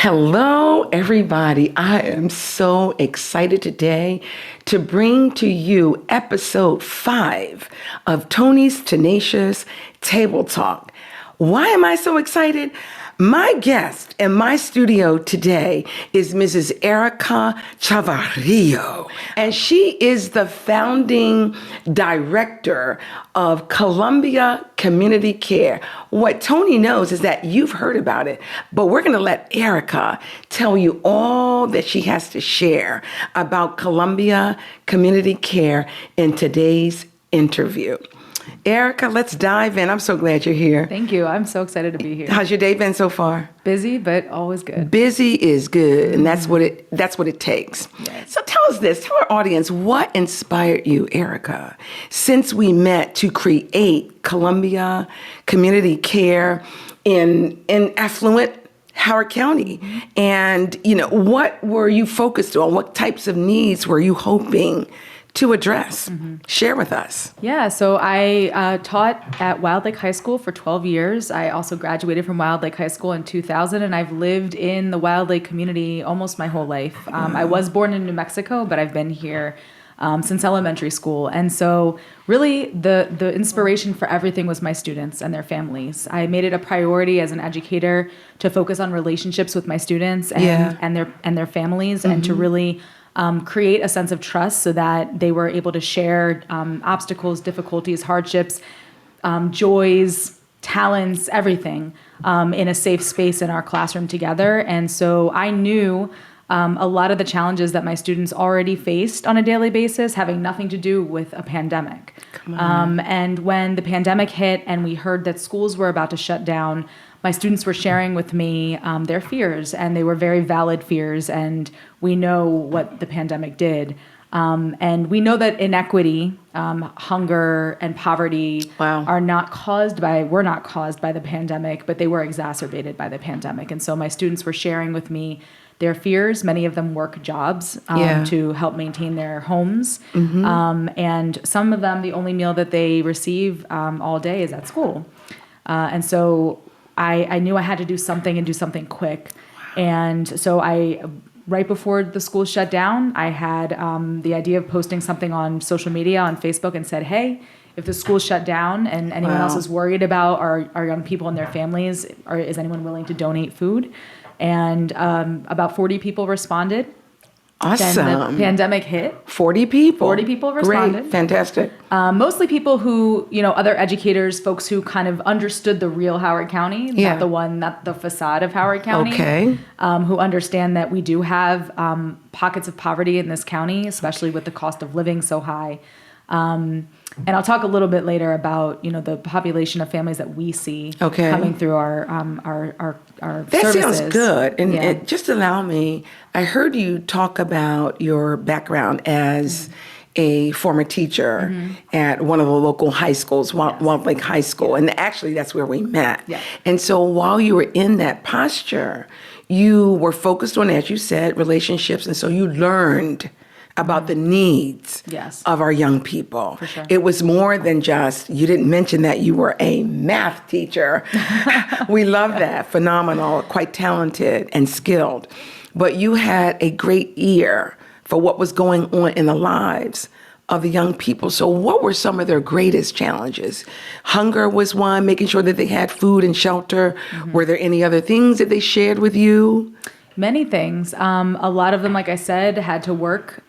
Hello, everybody. I am so excited today to bring to you episode 5 of Toni's Tenacious Table Talk. Why am I so excited? My guest in my studio today is Mrs. Erica Chavarria, and she is the founding director of Columbia Community Care. What Toni knows is that you've heard about it, but we're going to let Erica tell you all that she has to share about Columbia Community Care in today's interview. Erica, let's dive in. I'm so glad you're here. Thank you. I'm so excited to be here. How's your day been so far? Busy, but always good. Busy is good, and that's what it takes. Yes. So tell us this, tell our audience, what inspired you, Erica, since we met to create Columbia Community Care in Affluent, Howard County? And, what were you focused on? What types of needs were you hoping to address? Share with us. Yeah, so I taught at Wildlife High School for 12 years. I also graduated from Wildlife High School in 2000, and I've lived in the Wildlife community almost my whole life. I was born in New Mexico, but I've been here since elementary school. And so really the inspiration for everything was my students and their families. I made it a priority as an educator to focus on relationships with my students and their families, and to really create a sense of trust so that they were able to share obstacles, difficulties, hardships, joys, talents, everything in a safe space in our classroom together. And so I knew a lot of the challenges that my students already faced on a daily basis, having nothing to do with a pandemic. And when the pandemic hit and we heard that schools were about to shut down, my students were sharing with me their fears, and they were very valid fears, and we know what the pandemic did. And we know that inequity, hunger, and poverty were not caused by the pandemic, but they were exacerbated by the pandemic. And so my students were sharing with me their fears. Many of them work jobs to help maintain their homes. And some of them, the only meal that they receive all day is at school. And so I knew I had to do something and do something quick. And so right before the school shut down, I had the idea of posting something on social media, on Facebook, and said, hey, if the school shut down and anyone else is worried about our young people and their families, is anyone willing to donate food? And about 40 people responded. Awesome. Then the pandemic hit. 40 people. 40 people responded. Great. Fantastic. Mostly people who, other educators, folks who kind of understood the real Howard County, not the facade of Howard County. Okay. Who understand that we do have pockets of poverty in this county, especially with the cost of living so high. And I'll talk a little bit later about, the population of families that we see coming through our that services. Sounds good. And just allow me, I heard you talk about your background as a former teacher at one of the local high schools, Wildlife High School. And actually, that's where we met. Yeah. And so while you were in that posture, you were focused on, as you said, relationships. And so you learned about the needs of our young people. For sure. It was more than just, you didn't mention that you were a math teacher. We love that. Phenomenal, quite talented and skilled. But you had a great ear for what was going on in the lives of the young people. So what were some of their greatest challenges? Hunger was one, making sure that they had food and shelter. Were there any other things that they shared with you? Many things. A lot of them, like I said, had to work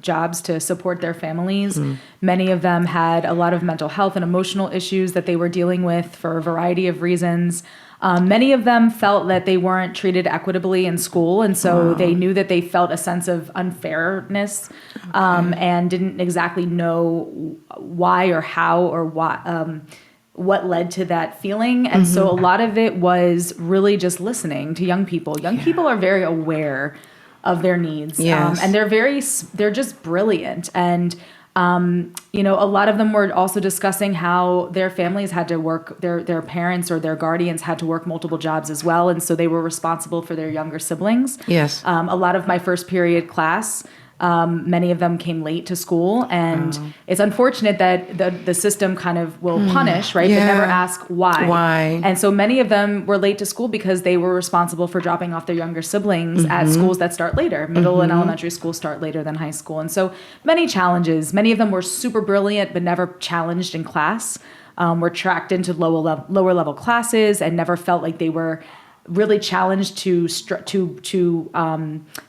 jobs to support their families. Many of them had a lot of mental health and emotional issues that they were dealing with for a variety of reasons. Many of them felt that they weren't treated equitably in school, and so they knew that they felt a sense of unfairness and didn't exactly know why or how or what led to that feeling. And so a lot of it was really just listening to young people. Young people are very aware of their needs. And they're just brilliant. And, a lot of them were also discussing how their families had to work, their parents or their guardians had to work multiple jobs as well. And so they were responsible for their younger siblings. Yes. A lot of my first period class Many of them came late to school, and it's unfortunate that the system kind of will punish, right? Yeah. But never ask why. Why? And so many of them were late to school because they were responsible for dropping off their younger siblings at schools that start later. Middle and elementary schools start later than high school. And so many challenges. Many of them were super brilliant, but never challenged in class. Were tracked into lower level classes and never felt like they were really challenged to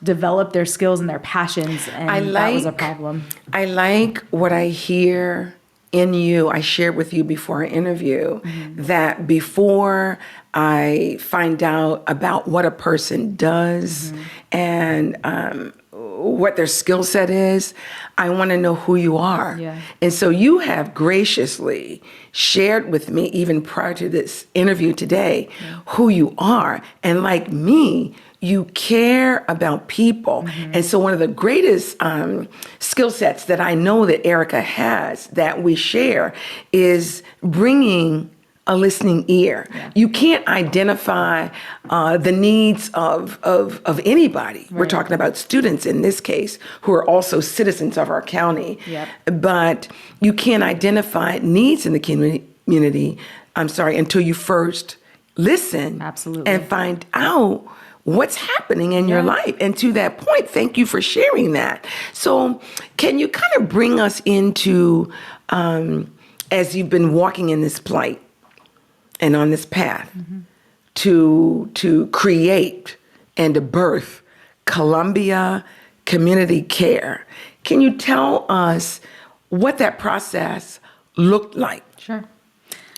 develop their skills and their passions, and that was a problem. I like what I hear in you. I shared with you before our interview that before I find out about what a person does and what their skill set is, I want to know who you are. Yeah. And so you have graciously shared with me, even prior to this interview today, who you are. And like me, you care about people. And so one of the greatest skill sets that I know that Erica has that we share is bringing a listening ear. Yeah. You can't identify the needs of anybody. Right. We're talking about students in this case who are also citizens of our county. Yep. But you can't identify needs in the community, until you first listen. Absolutely. And find out what's happening in your life. And to that point, thank you for sharing that. So can you kind of bring us into, as you've been walking in this plight, and on this path to create and to birth Columbia Community Care. Can you tell us what that process looked like? Sure.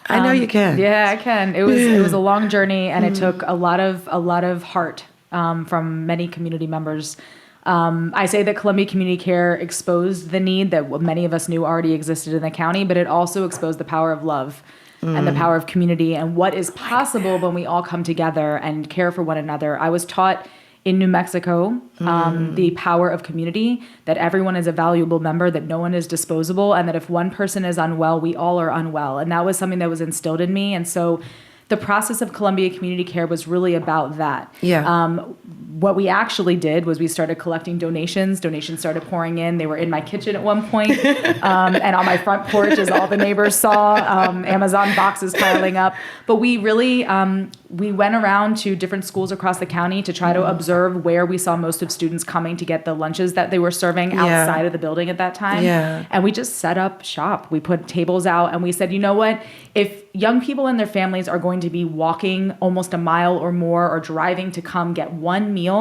I know you can. Yeah, I can. It was a long journey, and it took a lot of heart from many community members. I say that Columbia Community Care exposed the need that many of us knew already existed in the county, but it also exposed the power of love. And the power of community and what is possible when we all come together and care for one another. I was taught in New Mexico the power of community, that everyone is a valuable member, that no one is disposable, and that if one person is unwell, we all are unwell. And that was something that was instilled in me. And so the process of Columbia Community Care was really about that. Yeah. What we actually did was we started collecting donations. Donations started pouring in. They were in my kitchen at one point, and on my front porch, as all the neighbors saw, Amazon boxes piling up. But we really, we went around to different schools across the county to try to observe where we saw most of students coming to get the lunches that they were serving outside of the building at that time. Yeah. And we just set up shop. We put tables out, and we said, you know what? If young people and their families are going to be walking almost a mile or more or driving to come get one meal,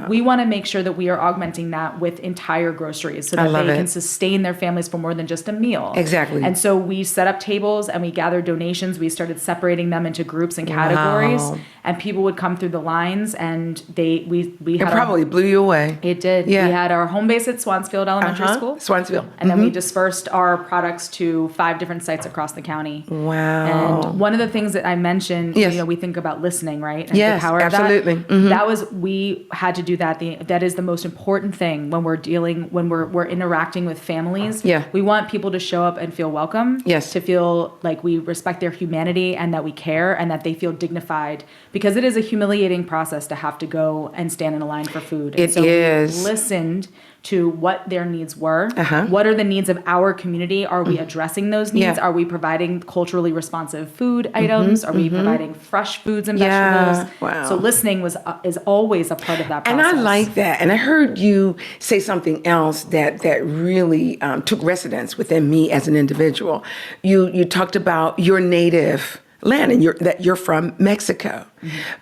we want to make sure that we are augmenting that with entire groceries so that they can sustain their families for more than just a meal. Exactly. And so we set up tables and we gathered donations. We started separating them into groups and categories, and people would come through the lines, and we had probably blew you away. It did. Yeah. We had our home base at Swansfield Elementary School. Swansfield. And then we dispersed our products to 5 different sites across the county. Wow. And one of the things that I mentioned, we think about listening, right? And the power of absolutely. That. That was, we had to do that. That is the most important thing when we're interacting with families. Yeah. We want people to show up and feel welcome. Yes. To feel like we respect their humanity and that we care and that they feel dignified, because it is a humiliating process to have to go and stand in a line for food. It is. We listened to what their needs were. What are the needs of our community? Are we addressing those needs? Are we providing culturally responsive food items? Are we providing fresh foods and vegetables? Wow. So listening is always a part of that process. And I like that. And I heard you say something else that really took residence within me as an individual. You talked about your native land and that you're from Mexico.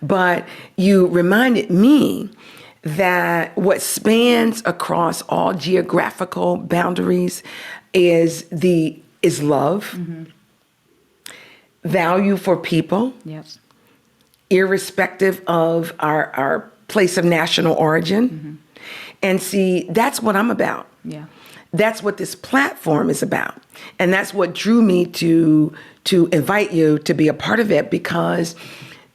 But you reminded me that what spans across all geographical boundaries is love, value for people, irrespective of our place of national origin. And see, that's what I'm about. Yeah. That's what this platform is about. And that's what drew me to invite you to be a part of it, because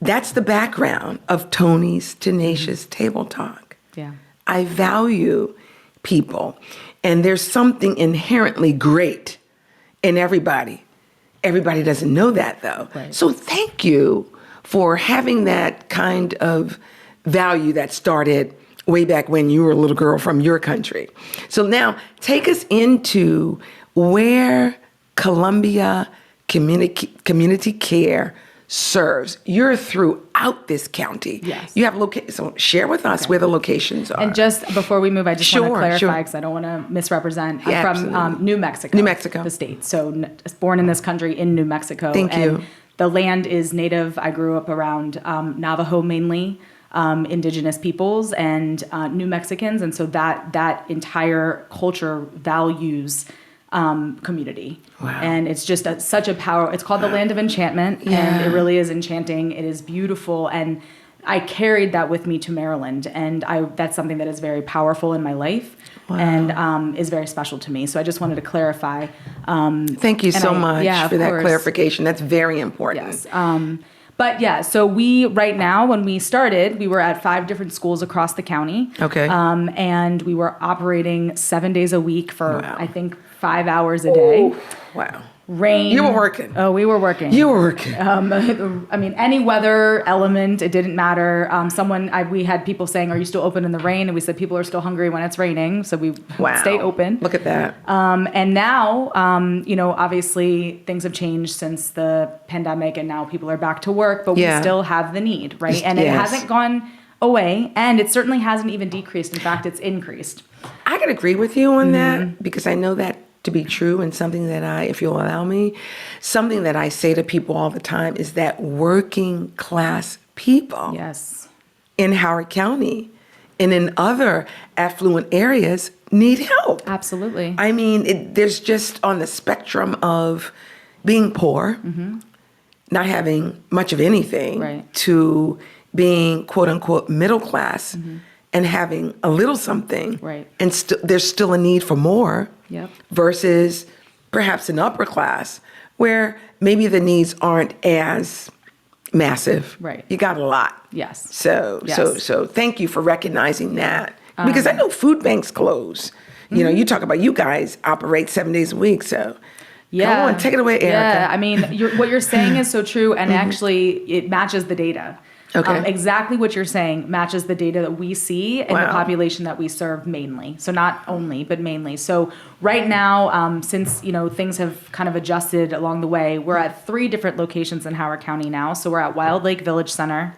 that's the background of Toni's Tenacious Table Talk. Yeah. I value people, and there's something inherently great in everybody. Everybody doesn't know that, though. Right. So thank you for having that kind of value that started way back when you were a little girl from your country. So now take us into where Columbia Community Care serves. You're throughout this county. Yes. You have so share with us where the locations are. And just before we move, I just want to clarify Sure. because I don't want to misrepresent. Yeah, I'm from New Mexico. New Mexico. The state. So born in this country in New Mexico. Thank you. The land is native. I grew up around Navajo mainly, indigenous peoples and New Mexicans. And so that entire culture values community. Wow. And it's just such a power. It's called the Land of Enchantment, and it really is enchanting. It is beautiful, and I carried that with me to Maryland, and that's something that is very powerful in my life. Wow. And is very special to me. So I just wanted to clarify. Thank you so much for that clarification. That's very important. Yes. But yeah, so right now, when we started, we were at 5 different schools across the county. Okay. And we were operating 7 days a week for, I think, 5 hours a day. Ooh, wow. Rain. You were working. Oh, we were working. You were working. I mean, any weather element, it didn't matter. We had people saying, "Are you still open in the rain?" And we said, "People are still hungry when it's raining, so we stay open." Look at that. And now, obviously things have changed since the pandemic, and now people are back to work, but we still have the need, right? And it hasn't gone away, and it certainly hasn't even decreased. In fact, it's increased. I can agree with you on that because I know that to be true, and something that if you'll allow me, something that I say to people all the time is that working class people in Howard County and in other affluent areas need help. Absolutely. I mean, there's just on the spectrum of being poor, not having much of anything, to being quote unquote middle class and having a little something, and there's still a need for more. Versus perhaps an upper class where maybe the needs aren't as massive. You got a lot. So thank you for recognizing that. Because I know food banks close. You know, you talk about you guys operate 7 days a week. So come on, take it away, Erica. Yeah, I mean, what you're saying is so true. And actually, it matches the data. Exactly what you're saying matches the data that we see in the population that we serve mainly. So not only, but mainly. So right now, since things have kind of adjusted along the way, we're at 3 different locations in Howard County now. So we're at Wild Lake Interfaith Center.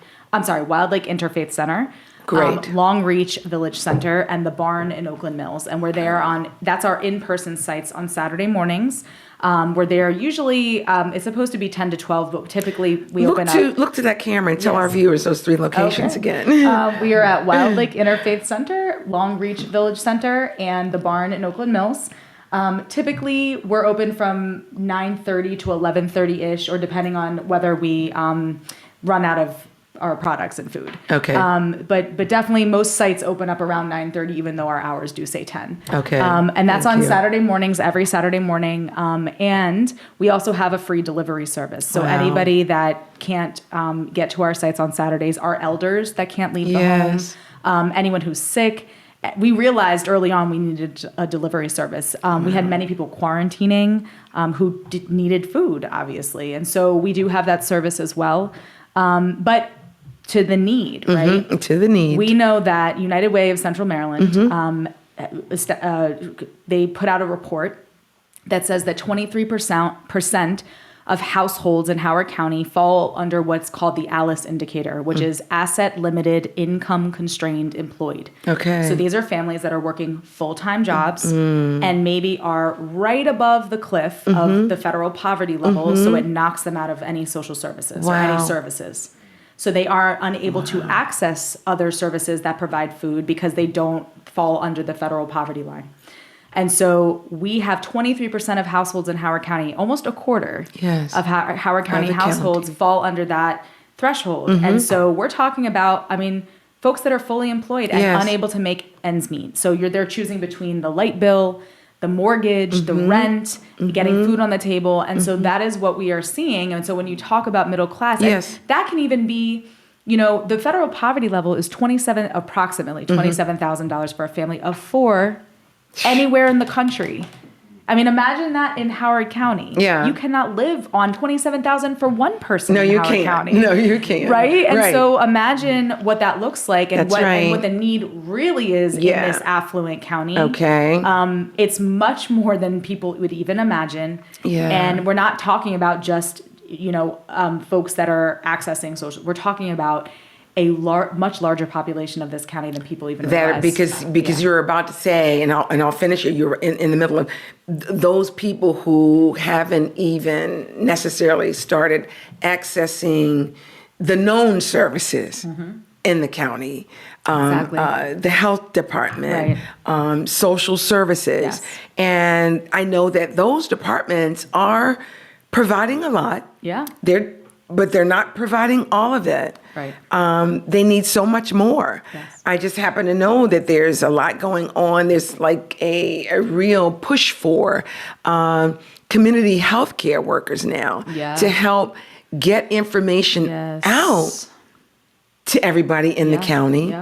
Great. Long Reach Village Center and the Barn in Oakland Mills. And we're there that's our in-person sites on Saturday mornings. We're there usually, it's supposed to be 10 to 12, but typically we open up. Look to that camera and tell our viewers those 3 locations again. We are at Wild Lake Interfaith Center, Long Reach Village Center, and the Barn in Oakland Mills. Typically, we're open from 9:30 to 11:30-ish, or depending on whether we run out of our products and food. But definitely most sites open up around 9:30, even though our hours do say 10. And that's on Saturday mornings, every Saturday morning. And we also have a free delivery service. So anybody that can't get to our sites on Saturdays, our elders that can't leave the home, anyone who's sick. We realized early on we needed a delivery service. We had many people quarantining who needed food, obviously. And so we do have that service as well. But to the need, right? To the need. We know that United Way of Central Maryland, they put out a report that says that 23% of households in Howard County fall under what's called the ALICE indicator, which is asset limited, income constrained, employed. So these are families that are working full-time jobs and maybe are right above the cliff of the federal poverty level, so it knocks them out of any social services or any services. So they are unable to access other services that provide food because they don't fall under the federal poverty line. And so we have 23% of households in Howard County, almost a quarter of Howard County households fall under that threshold. And so we're talking about, folks that are fully employed and unable to make ends meet. So they're choosing between the light bill, the mortgage, the rent, getting food on the table. And so that is what we are seeing. And so when you talk about middle class, that can even be, the federal poverty level is approximately $27,000 for a family of 4 anywhere in the country. I mean, imagine that in Howard County. Yeah. You cannot live on $27,000 for one person No, in you Howard can't. County. No, you can't. Right? And Right. so imagine what that looks like and That's what right. and what the need really is in Yeah. this affluent county. Okay. It's much more than people would even imagine. Yeah. And we're not talking about just, folks that are accessing social. We're talking about a much larger population of this county than people even realize. Because you're about to say, and I'll finish it. You're in the middle of those people who haven't even necessarily started accessing the known services in the county, Exactly. the health department, social services, Yes. and I know that those departments are providing a lot. Yeah. But they're not providing all of it. Right. They need so much more. Yes. I just happen to know that there's a lot going on. There's like a real push for community health care workers now to help get information out to everybody in the county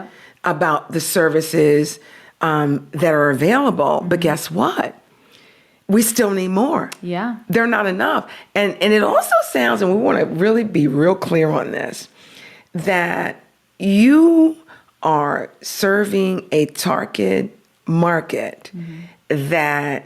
about the services that are available. But guess what? We still need more. Yeah. They're not enough. And it also sounds, and we want to really be real clear on this, that you are serving a target market that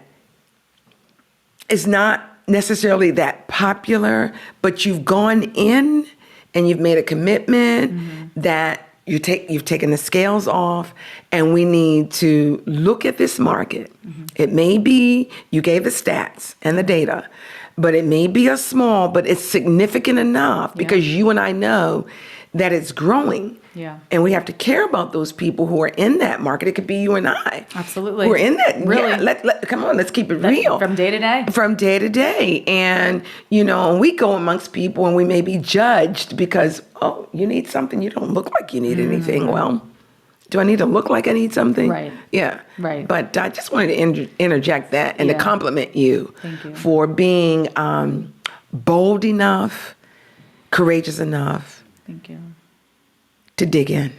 is not necessarily that popular, but you've gone in and you've made a commitment that you've taken the scales off, and we need to look at this market. It may be, you gave the stats and the data, but it may be a small, but it's significant enough because you and I know that it's growing. Yeah. And we have to care about those people who are in that market. It could be you and I. Absolutely. Who are in that. Really. Yeah, come on, let's keep it real. From day to day. From day to day. And, we go amongst people and we may be judged because, oh, you need something. You don't look like you need anything. Well, do I need to look like I need something? Right. Yeah. Right. But I just wanted to interject that and to compliment you, Thank you. for being bold enough, courageous enough Thank you. to dig in.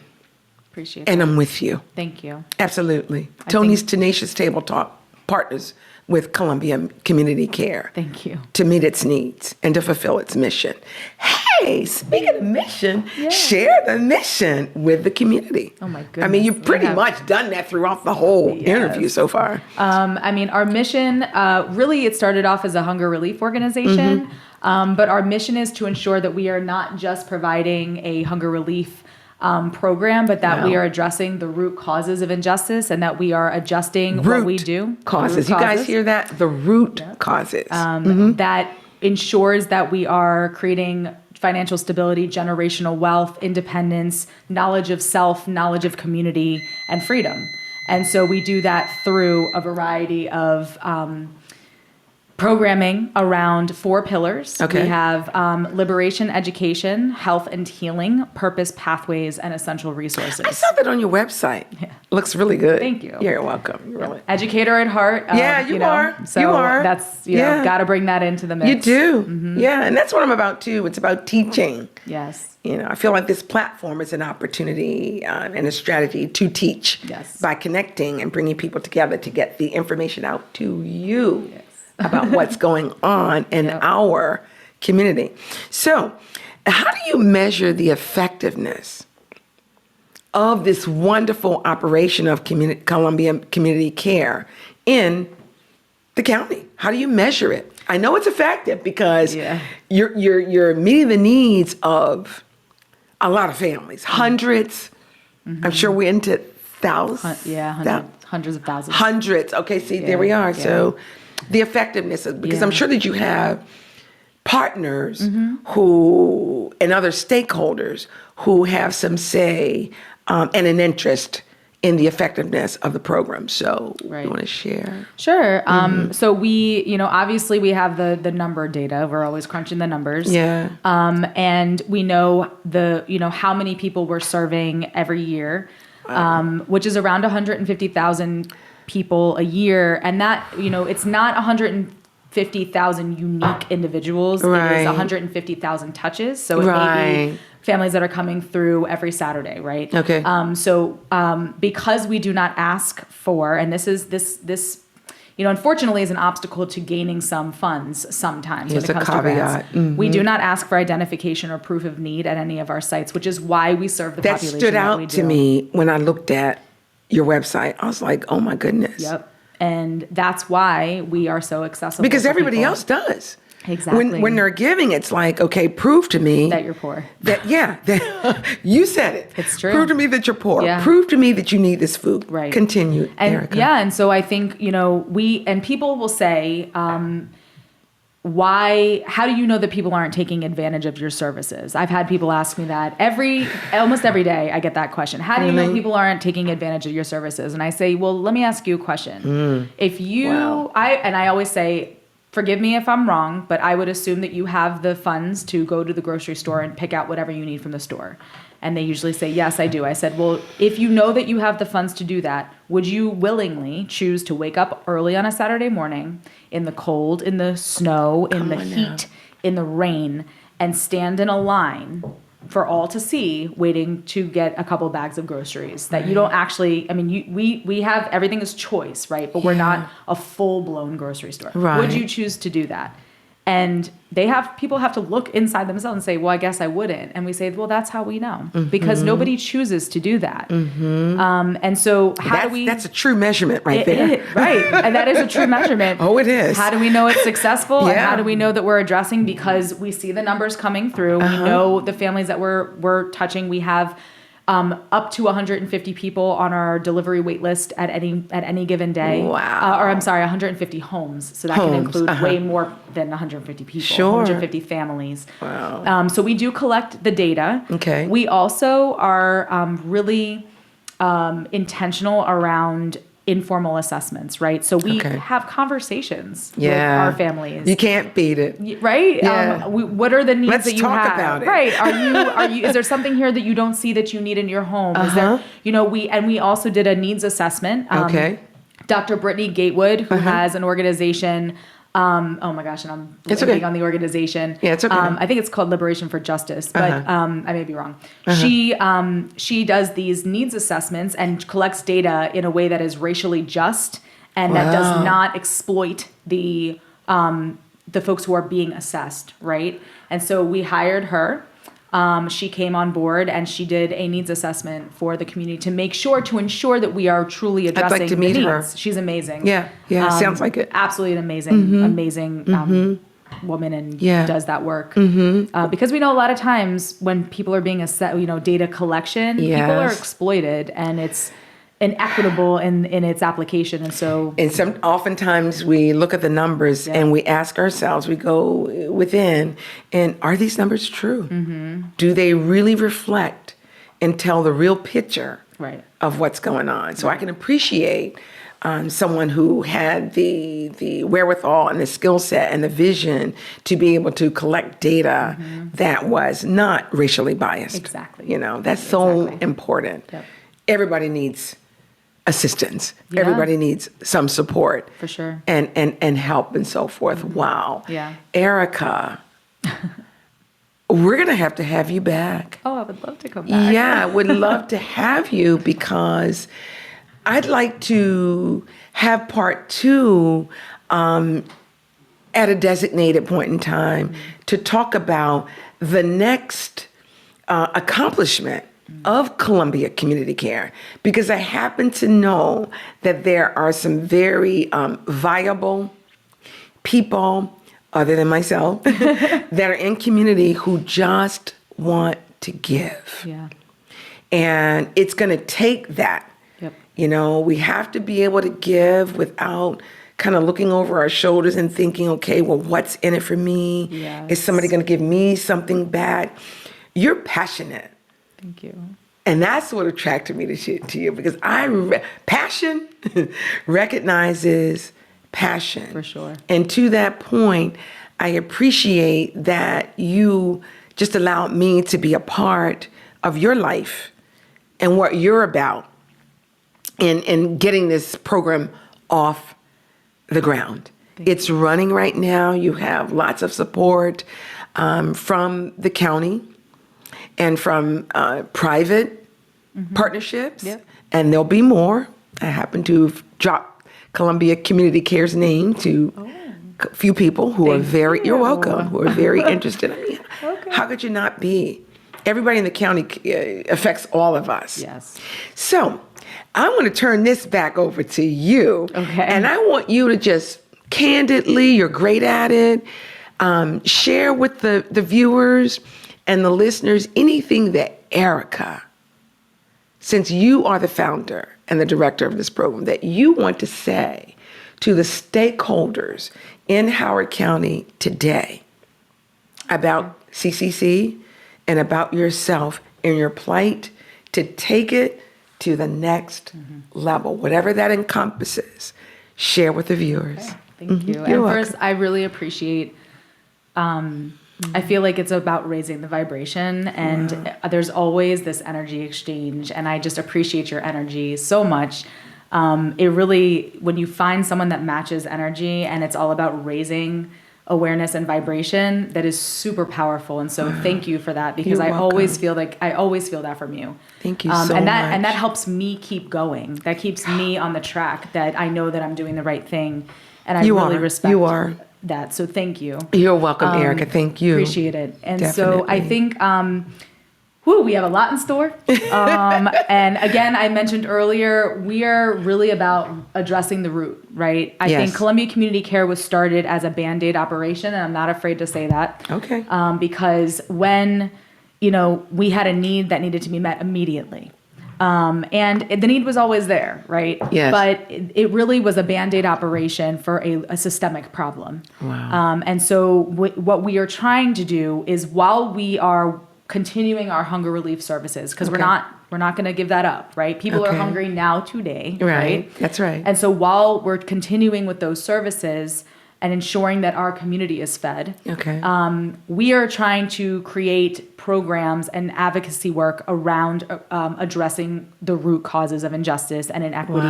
Appreciate And that. I'm with you. Thank you. Absolutely. Tony's Tenacious Table Talk partners with Columbia Community Care. Thank you. To meet its needs and to fulfill its mission. Hey, speaking of mission, share the mission with the community. Oh my goodness. I mean, you've pretty much done that throughout the whole interview so far. Our mission, really, it started off as a hunger relief organization, but our mission is to ensure that we are not just providing a hunger relief program, but that we are addressing the root causes of injustice and that we are adjusting what we do. Causes. You guys hear that? The root causes. That ensures that we are creating financial stability, generational wealth, independence, knowledge of self, knowledge of community, and freedom. And so we do that through a variety of programming around 4 pillars. Okay. We have liberation, education, health and healing, purpose, pathways, and essential resources. I saw that on your website. Yeah. Looks really good. Thank you. You're welcome. Really. Educator at heart. You are. So you are. that's, got to bring that into the mix. You do. Yeah, and that's what I'm about too. It's about teaching. Yes. I feel like this platform is an opportunity and a strategy to teach by connecting and bringing people together to get the information out to you about what's going on in our community. So, how do you measure the effectiveness of this wonderful operation of Columbia Community Care in the county? How do you measure it? I know it's effective because you're meeting the needs of a lot of families, hundreds. I'm sure we're into thousands. Hundreds of thousands. Hundreds. Okay, see, there we are. Yeah. So the effectiveness of, because I'm sure that you have partners who, and other stakeholders who have some say and an interest in the effectiveness of the program. So you want to share? Sure. So we, obviously we have the number data. We're always crunching the numbers. Yeah. And we know how many people we're serving every year, which is around 150,000 people a year. And that, it's not 150,000 unique individuals. It is 150,000 touches. So it may be families that are coming through every Saturday, right? Okay. So because we do not ask for, and this unfortunately is an obstacle to gaining some funds sometimes Here's when it a comes to caveat. grants. We do not ask for identification or proof of need at any of our sites, which is why we serve the That population stood that we out do. to me when I looked at your website. I was like, oh my goodness. Yep. And that's why we are so accessible. Because to everybody people. else does. Exactly. When they're giving, it's like, okay, prove to me that you're poor. that you said it. It's true. Prove to me that you're poor. Yeah. Prove to me that you need this food. Right. Continue, And Erica. yeah, and so I think, people will say, how do you know that people aren't taking advantage of your services? I've had people ask me that almost every day I get that question. How do you know people aren't taking advantage of your services? And I say, well, let me ask you a question. If you, I always say, forgive me if I'm wrong, but I would assume that you have the funds to go to the grocery store and pick out whatever you need from the store. And they usually say, yes, I do. I said, well, if you know that you have the funds to do that, would you willingly choose to wake up early on a Saturday morning in the cold, in the snow, in the heat, in the rain, and stand in a line for all to see, waiting to get a couple bags of groceries that you don't actually, we have, everything is choice, right? But we're not a full-blown grocery store. Right. Would you choose to do that? And people have to look inside themselves and say, well, I guess I wouldn't. And we say, well, that's how we know. Because nobody chooses to do that. And so that's a true measurement right there. Right. And that is a true measurement. Oh, it is. How do we know it's successful? Yeah. And how do we know that we're addressing? Because we see the numbers coming through. We know the families that we're touching. We have up to 150 people on our delivery wait list at any given day. Wow. 150 homes. So that can include way more than 150 people. Sure. 150 families. Wow. So we do collect the data. Okay. We also are really intentional around informal assessments, right? So we have conversations with our families. You can't beat it. Right? Yeah. What are the needs Let's that you talk have? about it. Right. Are you, is there something here that you don't see that you need in your home? Is there, we also did a needs assessment. Dr. Brittany Gatewood, who has an organization, oh my gosh, and I'm blanking on the organization. Yeah, it's okay. I think it's called Liberation for Justice, but I may be wrong. She does these needs assessments and collects data in a way that is racially just and that does not exploit the folks who are being assessed, right? And so we hired her. She came on board and she did a needs assessment for the community to ensure that we are truly addressing I'd like to meet the needs. her. She's amazing. Yeah, sounds like it. Absolutely an amazing woman and does that work. Because we know a lot of times when people are being data collection, people are exploited and it's inequitable in its application. And so oftentimes we look at the numbers and we ask ourselves, we go within, and are these numbers true? Do they really reflect and tell the real picture of what's going on? So I can appreciate someone who had the wherewithal and the skill set and the vision to be able to collect data that was not racially biased. Exactly. That's so important. Yep. Everybody needs assistance. Everybody needs some support. For sure. And help and so forth. Wow. Yeah. Erica, we're going to have you back. Oh, I would love to come back. Yeah, I would love to have you because I'd like to have part 2 at a designated point in time to talk about the next accomplishment of Columbia Community Care, because I happen to know that there are some very viable people, other than myself, that are in community who just want to give. Yeah. And it's going to take that. Yep. We have to be able to give without kind of looking over our shoulders and thinking, okay, well, what's in it for me? Yes. Is somebody going to give me something back? You're passionate. Thank you. And that's what attracted me to you, because passion recognizes passion. For sure. And to that point, I appreciate that you just allowed me to be a part of your life and what you're about in getting this program off the ground. It's running right now. You have lots of support from the county and from private partnerships. Yep. And there'll be more. I happen to have dropped Columbia Community Care's name to a few people who are you're welcome, who are very interested. I mean, how could you not be? Everybody in the county affects all of us. Yes. So I want to turn this back over to you. Okay. And I want you to just candidly, you're great at it, share with the viewers and the listeners anything that Erica, since you are the founder and the director of this program, that you want to say to the stakeholders in Howard County today about CCC and about yourself and your plight to take it to the next level, whatever that encompasses. Share with the viewers. Okay. Thank you. You're and welcome. first, I really appreciate, I feel like it's about raising the vibration, and there's always this energy exchange, and I just appreciate your energy so much. It really, when you find someone that matches energy and it's all about raising awareness and vibration, that is super powerful. And so thank you for that, because You're I welcome. always feel that from you. Thank you so and much. that helps me keep going. That keeps me on the track, that I know that I'm doing the right thing. And I really respect that. So thank you. You're welcome, Erica. Thank you. Appreciate it. And Definitely. so I think, we have a lot in store. And again, I mentioned earlier, we are really about addressing the root, right? I think Columbia Community Care was started as a Band-Aid operation, and I'm not afraid to say that. Okay. Because when, we had a need that needed to be met immediately. And the need was always there, right? Yes. But it really was a Band-Aid operation for a systemic problem. Wow. And so what we are trying to do is, while we are continuing our hunger relief services, because we're not going to give that up, right? People are hungry now today, right? That's right. And so while we're continuing with those services and ensuring that our community is fed, we are trying to create programs and advocacy work around addressing the root causes of injustice and inequity,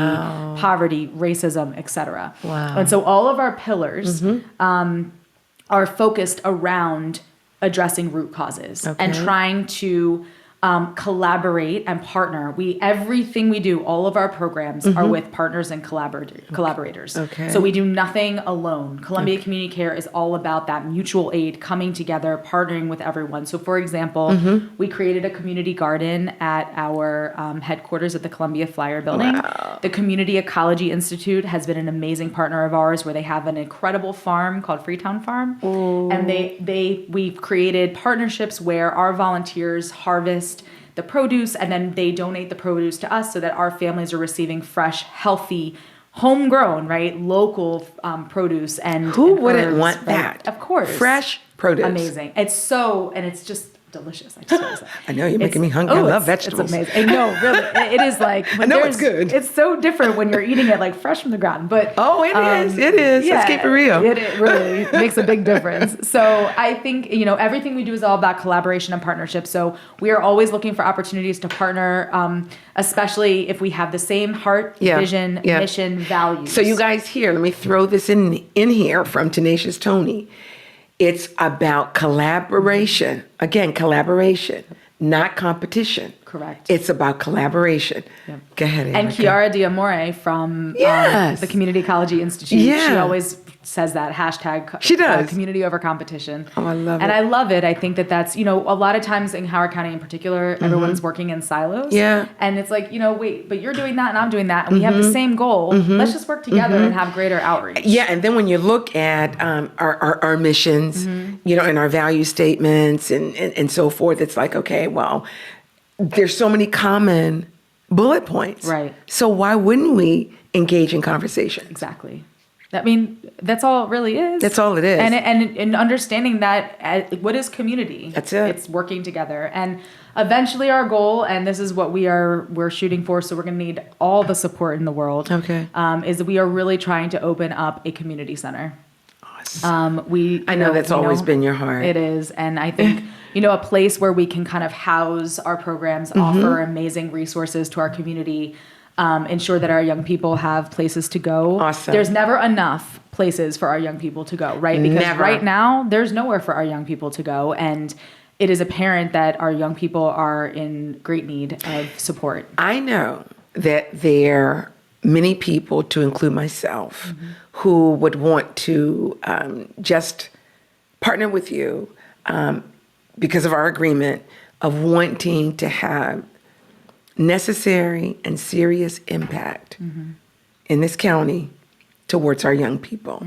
poverty, racism, etc. Wow. And so all of our pillars are focused around addressing root causes and trying to collaborate and partner. Everything we do, all of our programs are with partners and collaborators. Okay. So we do nothing alone. Columbia Community Care is all about that mutual aid, coming together, partnering with everyone. So for example, we created a community garden at our headquarters at the Columbia Flyer Building. Wow. The Community Ecology Institute has been an amazing partner of ours, where they have an incredible farm called Freetown Farm. Ooh. And we've created partnerships where our volunteers harvest the produce, and then they donate the produce to us, so that our families are receiving fresh, healthy, homegrown, right, local produce. And who wouldn't herbs, want right? that? Of course, fresh produce. Amazing. It's just delicious. I know, you're making me hungry. I love vegetables. It's amazing. No, really, it is like, I know it's good. It's so different when you're eating it like fresh from the ground. But it is. Yeah, let's keep it real. It really makes a big difference. So I think everything we do is all about collaboration and partnership. So we are always looking for opportunities to partner, especially if we have the same heart, vision, mission, values. So you guys here, let me throw this in here from Tenacious Toni. It's about collaboration. Again, collaboration, not competition. Correct. It's about collaboration. Yep. Go ahead, Erica. And Chiara D'Amore from the Community Ecology Institute, she always says that hashtag. She does. Community over competition. Oh, I love it. And I love it. I think that's, a lot of times in Howard County in particular, everyone's working in silos. Yeah. And it's like, wait, but you're doing that and I'm doing that, and we have the same goal. Let's just work together and have greater outreach. Yeah. And then when you look at our missions, and our value statements and so forth, it's like, okay, well, there's so many common bullet points. Right. So why wouldn't we engage in conversation? Exactly. I mean, that's all it really is. That's all it is. And understanding that, what is community? That's it. It's working together. And eventually our goal, and this is what we're shooting for, so we're going to need all the support in the world. Okay. Is we are really trying to open up a community center. Awesome. I know that's always been your heart. It is. And I think, a place where we can kind of house our programs, offer amazing resources to our community, ensure that our young people have places to go. Awesome. There's never enough places for our young people to go, right? Because right now, there's nowhere for our young people to go. And it is apparent that our young people are in great need of support. I know that there many people, to include myself, who would want to just partner with you because of our agreement of wanting to have necessary and serious impact in this county towards our young people.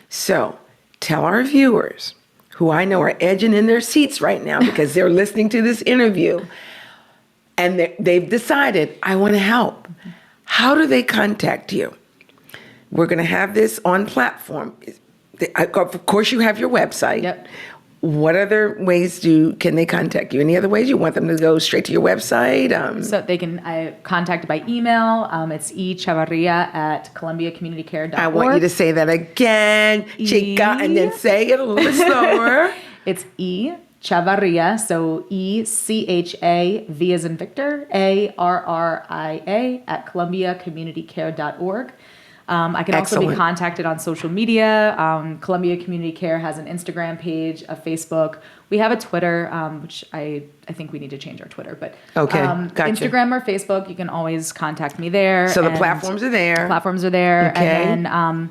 So tell our viewers, who I know are edging in their seats right now because they're listening to this interview, and they've decided, I want to help. How do they contact you? We're going to have this on platform. Of course, you have your website. Yep. What other ways can they contact you? Any other ways you want them to go straight to your website? So they can contact by email. It's chavarria@columbiacommunitycare.org. I want you to say that again, chica, and then say it a little bit slower. It's Chavarria, so ECHAV as in Victor, ARRIA @columbiacommunitycare.org. I can also be contacted on social media. Columbia Community Care has an Instagram page, a Facebook. We have a Twitter, which I think we need to change our Twitter. But okay, gotcha. Instagram or Facebook, you can always contact me there. So the platforms are there. Platforms are there. Okay. And then,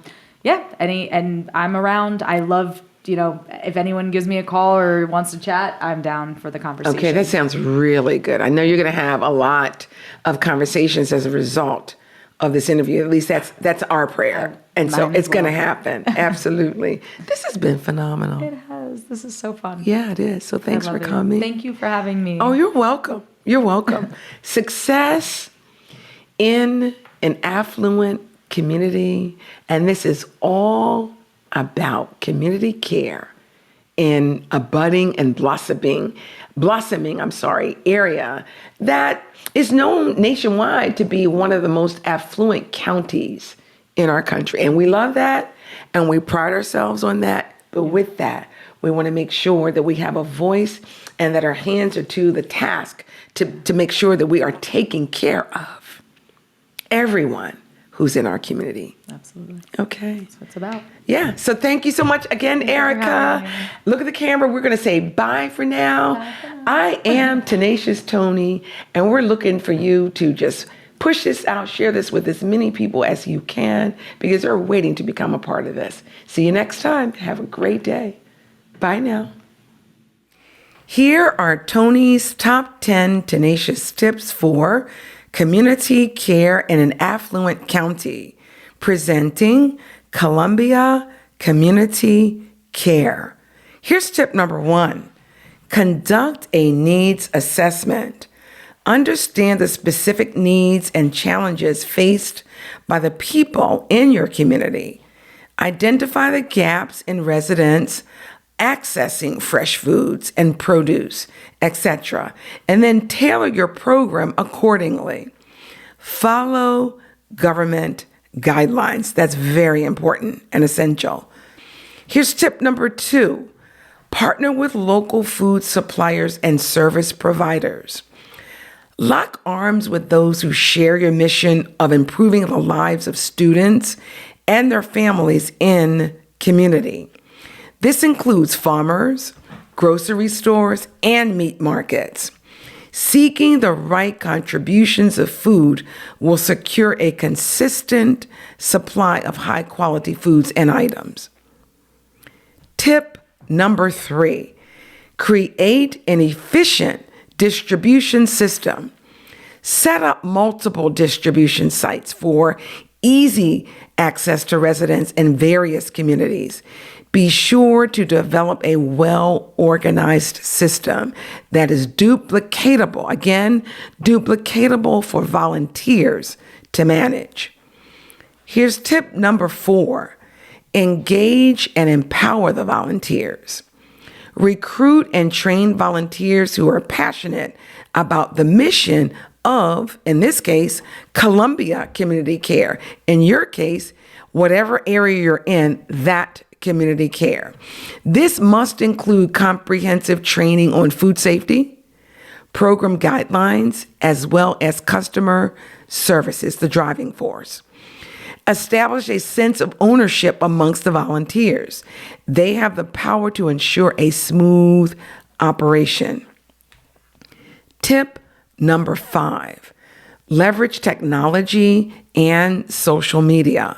and I'm around. I love, if anyone gives me a call or wants to chat, I'm down for the conversation. Okay, that sounds really good. I know you're going to have a lot of conversations as a result of this interview. At least that's our prayer. And so it's going to happen. Absolutely. This has been phenomenal. It has. This is so fun. Yeah, it is. So thanks for coming. Thank you for having me. Oh, you're welcome. You're welcome. Success in an affluent community. And this is all about community care in a budding and blossoming area that is known nationwide to be one of the most affluent counties in our country. And we love that, and we pride ourselves on that. But with that, we want to make sure that we have a voice and that our hands are to the task to make sure that we are taking care of everyone who's in our community. Absolutely. Okay. That's what it's about. Yeah. So thank you so much again, Erica. Look at the camera. We're going to say bye for now. Bye for now. I am Tenacious Toni, and we're looking for you to just push this out, share this with as many people as you can, because they're waiting to become a part of this. See you next time. Have a great day. Bye now. Here are Toni's top 10 tenacious tips for community care in an affluent county, presenting Columbia Community Care. Here's tip number 1. Conduct a needs assessment. Understand the specific needs and challenges faced by the people in your community. Identify the gaps in residents accessing fresh foods and produce, etc., and then tailor your program accordingly. Follow government guidelines. That's very important and essential. Here's tip number 2. Partner with local food suppliers and service providers. Lock arms with those who share your mission of improving the lives of students and their families in community. This includes farmers, grocery stores, and meat markets. Seeking the right contributions of food will secure a consistent supply of high-quality foods and items. Tip number 3, create an efficient distribution system. Set up multiple distribution sites for easy access to residents in various communities. Be sure to develop a well-organized system that is duplicatable. Again, duplicatable for volunteers to manage. Here's tip number 4. Engage and empower the volunteers. Recruit and train volunteers who are passionate about the mission of, in this case, Columbia Community Care. In your case, whatever area you're in, that community care. This must include comprehensive training on food safety, program guidelines, as well as customer services, the driving force. Establish a sense of ownership amongst the volunteers. They have the power to ensure a smooth operation. Tip number 5, Leverage technology and social media.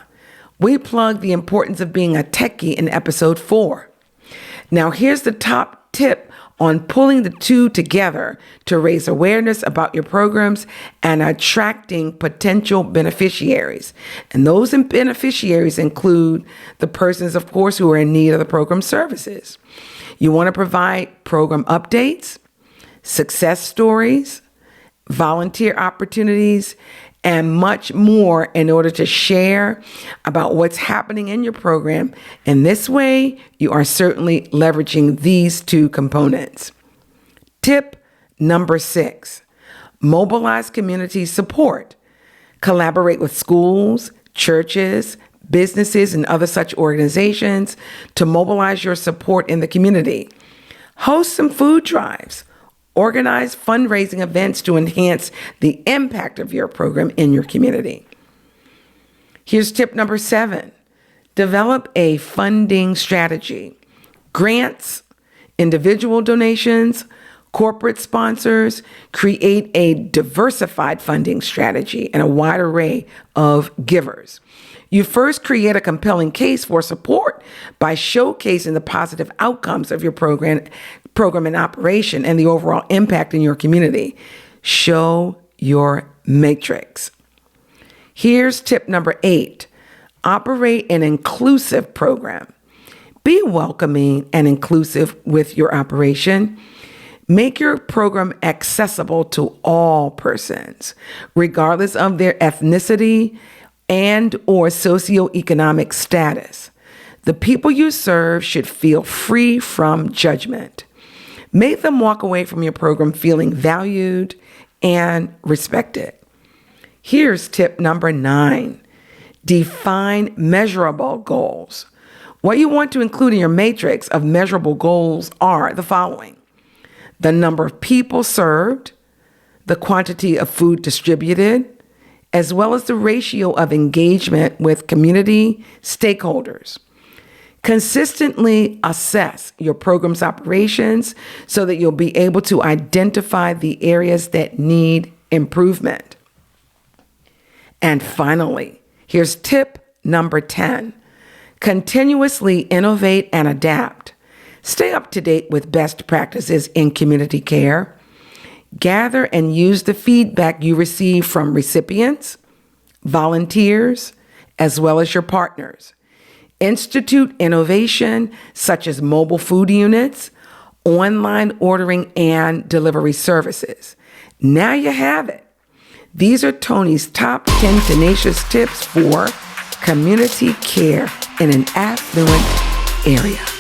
We plug the importance of being a techie in episode 4. Now here's the top tip on pulling the two together to raise awareness about your programs and attracting potential beneficiaries. And those beneficiaries include the persons, of course, who are in need of the program services. You want to provide program updates, success stories, volunteer opportunities, and much more in order to share about what's happening in your program. In this way, you are certainly leveraging these two components. Tip number 6, mobilize community support. Collaborate with schools, churches, businesses, and other such organizations to mobilize your support in the community. Host some food drives. Organize fundraising events to enhance the impact of your program in your community. Here's tip number 7. Develop a funding strategy. Grants, individual donations, corporate sponsors, create a diversified funding strategy and a wide array of givers. You first create a compelling case for support by showcasing the positive outcomes of your program and operation and the overall impact in your community. Show your matrix. Here's tip number 8. Operate an inclusive program. Be welcoming and inclusive with your operation. Make your program accessible to all persons, regardless of their ethnicity and or socioeconomic status. The people you serve should feel free from judgment. Make them walk away from your program feeling valued and respected. Here's tip number 9. Define measurable goals. What you want to include in your matrix of measurable goals are the following: the number of people served, the quantity of food distributed, as well as the ratio of engagement with community stakeholders. Consistently assess your program's operations so that you'll be able to identify the areas that need improvement. And finally, here's tip number 10. Continuously innovate and adapt. Stay up to date with best practices in community care. Gather and use the feedback you receive from recipients, volunteers, as well as your partners. Institute innovation such as mobile food units, online ordering, and delivery services. Now you have it. These are Toni's top 10 tenacious tips for community care in an affluent area.